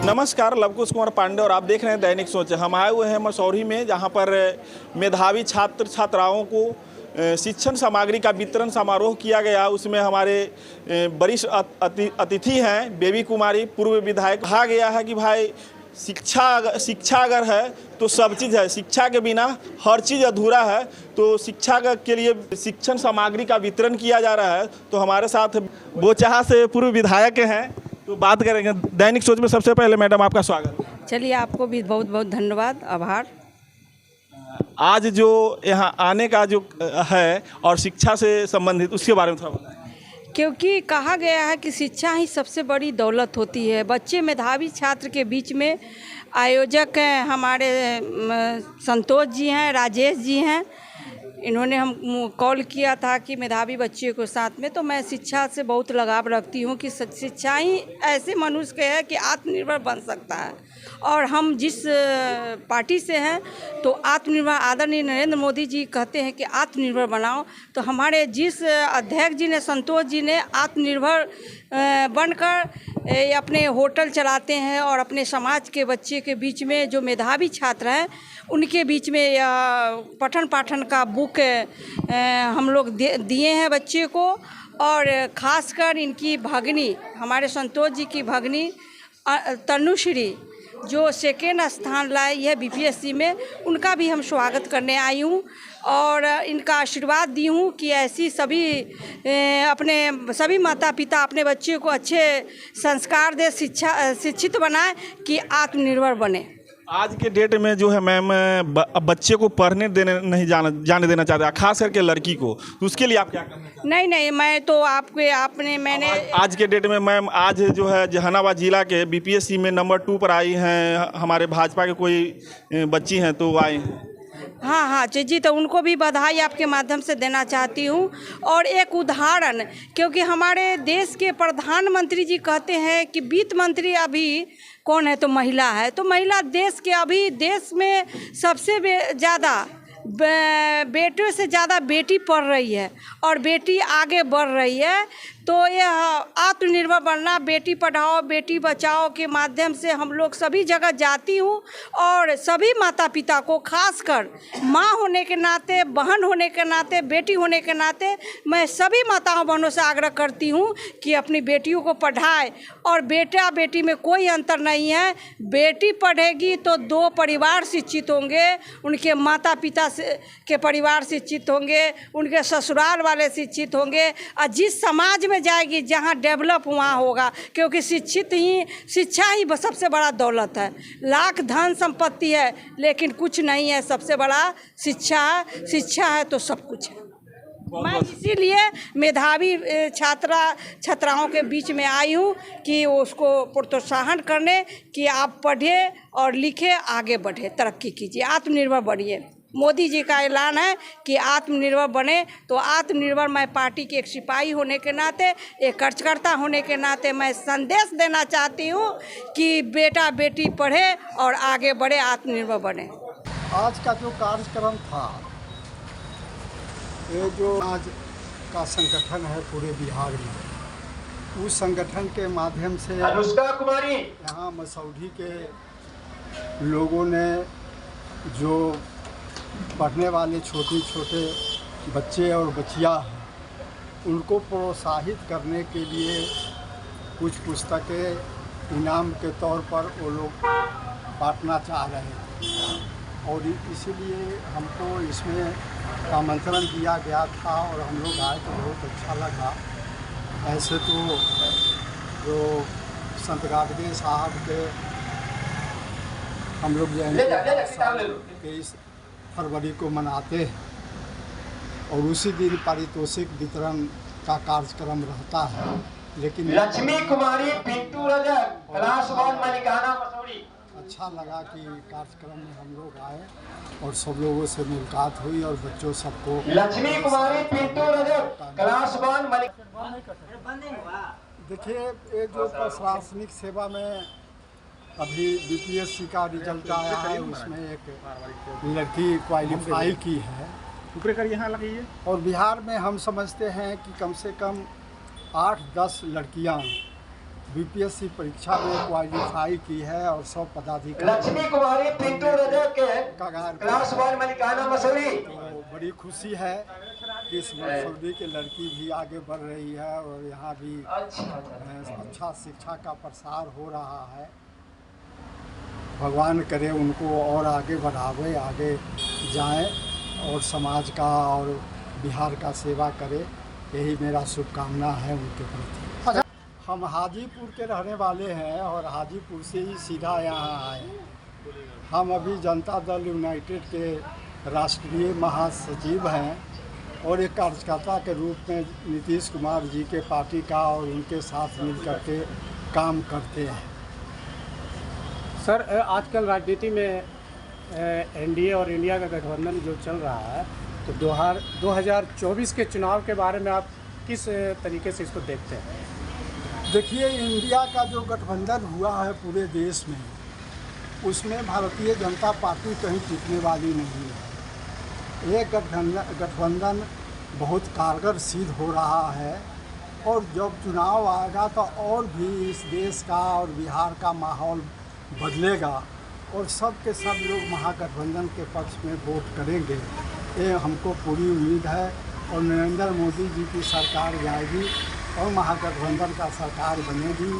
नमस्कार, लवकुश कुमार पांडे और आप देख रहे हैं दैनिक सोच। हम आए हुए हैं मसौरी में, जहां पर मेधावी छात्र छात्राओं को शिक्षण सामग्री का वितरण समारोह किया गया। उसमें हमारे वरिष्ठ अतिथि हैं बेबी कुमारी, पूर्व विधायक। कहा गया है कि भाई शिक्षा अगर है तो सब चीज़ है, शिक्षा के बिना हर चीज़ अधूरा है। तो शिक्षा के लिए शिक्षण सामग्री का वितरण किया जा रहा है। तो हमारे साथ बोचहा से पूर्व विधायक हैं, तो बात करेंगे। दैनिक सोच में सबसे पहले मैडम आपका स्वागत। चलिए, आपको भी बहुत बहुत धन्यवाद, आभार। आज जो यहाँ आने का जो है और शिक्षा से संबंधित, उसके बारे में थोड़ा बताएं। क्योंकि कहा गया है कि शिक्षा ही सबसे बड़ी दौलत होती है। बच्चे मेधावी छात्र के बीच में आयोजक हैं हमारे संतोष जी हैं, राजेश जी हैं। इन्होंने हम कॉल किया था कि मेधावी बच्चे को साथ में, तो मैं शिक्षा से बहुत लगाव रखती हूँ कि शिक्षा ही ऐसे मनुष्य के है कि आत्मनिर्भर बन सकता है। और हम जिस पार्टी से हैं तो आत्मनिर्भर, आदरणीय नरेंद्र मोदी जी कहते हैं कि आत्मनिर्भर बनाओ। तो हमारे जिस अध्यक्ष जी ने, संतोष जी ने, आत्मनिर्भर बनकर अपने होटल चलाते हैं और अपने समाज के बच्चे के बीच में जो मेधावी छात्र हैं उनके बीच में पठन पाठन का बुक हम लोग दिए हैं बच्चे को। और ख़ासकर इनकी भगनी, हमारे संतोष जी की भगनी तनुश्री, जो सेकेंड स्थान लाई है बीपीएससी में, उनका भी हम स्वागत करने आई हूँ और इनका आशीर्वाद दी हूँ कि ऐसी अपने सभी माता पिता अपने बच्चे को अच्छे संस्कार दे, शिक्षित बनाए कि आत्मनिर्भर बने। आज के डेट में जो है मैम, बच्चे को पढ़ने जाने देना चाहते हैं, खास करके लड़की को, तो उसके लिए आप क्या करना चाहते हैं? नहीं, मैं तो मैंने आज के डेट में मैम, आज जो है जहानाबाद जिला के बीपीएससी में नंबर 2 पर आई हैं हमारे भाजपा के कोई बच्ची हैं, तो आई हैं। हाँ जी, तो उनको भी बधाई आपके माध्यम से देना चाहती हूँ। और एक उदाहरण, क्योंकि हमारे देश के प्रधानमंत्री जी कहते हैं कि वित्त मंत्री अभी कौन है, तो महिला है। तो महिला अभी देश में सबसे ज़्यादा बेटों से ज़्यादा बेटी पढ़ रही है और बेटी आगे बढ़ रही है। तो यह आत्मनिर्भर बनना, बेटी पढ़ाओ बेटी बचाओ के माध्यम से हम लोग सभी जगह जाती हूँ और सभी माता पिता को, खासकर माँ होने के नाते, बहन होने के नाते, बेटी होने के नाते, मैं सभी माताओं बहनों से आग्रह करती हूँ कि अपनी बेटियों को पढ़ाए। और बेटा बेटी में कोई अंतर नहीं है। बेटी पढ़ेगी तो 2 परिवार शिक्षित होंगे, उनके माता पिता के परिवार शिक्षित होंगे, उनके ससुराल वाले शिक्षित होंगे, और जिस समाज में जाएगी जहाँ डेवलप वहाँ होगा। क्योंकि शिक्षा ही सबसे बड़ा दौलत है। लाख धन संपत्ति है लेकिन कुछ नहीं है, सबसे बड़ा शिक्षा है। शिक्षा है तो सब कुछ है। मैं इसीलिए मेधावी छात्राओं के बीच में आई हूँ कि उसको प्रोत्साहन करने कि आप पढ़े और लिखे, आगे बढ़े, तरक्की कीजिए, आत्मनिर्भर बढ़िए। मोदी जी का ऐलान है कि आत्मनिर्भर बने। तो आत्मनिर्भर, मैं पार्टी के एक सिपाही होने के नाते, एक कार्यकर्ता होने के नाते मैं संदेश देना चाहती हूँ कि बेटा बेटी पढ़े और आगे बढ़े, आत्मनिर्भर बने। आज का जो कार्यक्रम था, ये जो आज का संगठन है पूरे बिहार में, उस संगठन के माध्यम से अनुष्का कुमारी यहाँ मसौरी के लोगों ने जो पढ़ने वाले छोटे बच्चे और बच्चियाँ हैं, उनको प्रोत्साहित करने के लिए कुछ पुस्तकें इनाम के तौर पर वो लोग बांटना चाह रहे हैं। और इसीलिए हमको इसमें आमंत्रण दिया गया था और हम लोग आए तो बहुत अच्छा लगा। ऐसे तो जो संत गाडगे साहब के हम लोग जयंती 23 फरवरी को मनाते हैं और उसी दिन पारितोषिक वितरण का कार्यक्रम रहता है। लेकिन लक्ष्मी कुमारी पिंटू रजक, क्लास 1 मलिकाना मसूरी। अच्छा लगा कि कार्यक्रम में हम लोग आए और सब लोगों से मुलाकात हुई और बच्चों सबको। लक्ष्मी कुमारी पिंटू रजक, क्लास 1 देखिए, ये जो प्रशासनिक सेवा में अभी बीपीएससी का रिजल्ट आया है, उसमें एक लड़की क्वालिफाई की है ऊपर कर यहाँ लगाइए। और बिहार में हम समझते हैं कि कम से कम 8-10 लड़कियां बीपीएससी परीक्षा में क्वालिफाई की है और 100 पदाधिकारी लक्ष्मी कुमारी पिंटू रजक के कगार पे। क्लास 1 मलिकाना मसूरी। तो बड़ी खुशी है कि इस मसूरी की लड़की भी आगे बढ़ रही है और यहाँ भी अच्छा शिक्षा का प्रसार हो रहा है। भगवान करे उनको और आगे बढ़ावे, आगे जाएं और समाज का और बिहार का सेवा करे, यही मेरा शुभकामना है उनके प्रति। हम हाजीपुर के रहने वाले हैं और हाजीपुर से ही सीधा यहाँ आए। हम अभी जनता दल यूनाइटेड के राष्ट्रीय महासचिव हैं और एक कार्यकर्ता के रूप में नीतीश कुमार जी के पार्टी का और उनके साथ मिलकर के काम करते हैं। सर, आजकल राजनीति में एनडीए और इंडिया का गठबंधन जो चल रहा है, तो 2024 के चुनाव के बारे में आप किस तरीके से इसको देखते हैं? देखिए, इंडिया का जो गठबंधन हुआ है पूरे देश में, उसमें भारतीय जनता पार्टी कहीं टिकने वाली नहीं है। ये गठबंधन बहुत कारगर सिद्ध हो रहा है और जब चुनाव आएगा तो और भी इस देश का और बिहार का माहौल बदलेगा और सब के सब लोग महागठबंधन के पक्ष में वोट करेंगे, ये हमको पूरी उम्मीद है। और नरेंद्र मोदी जी की सरकार जाएगी और महागठबंधन का सरकार बनेगी,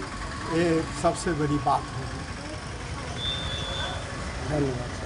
ये सबसे बड़ी बात होगी। धन्यवाद।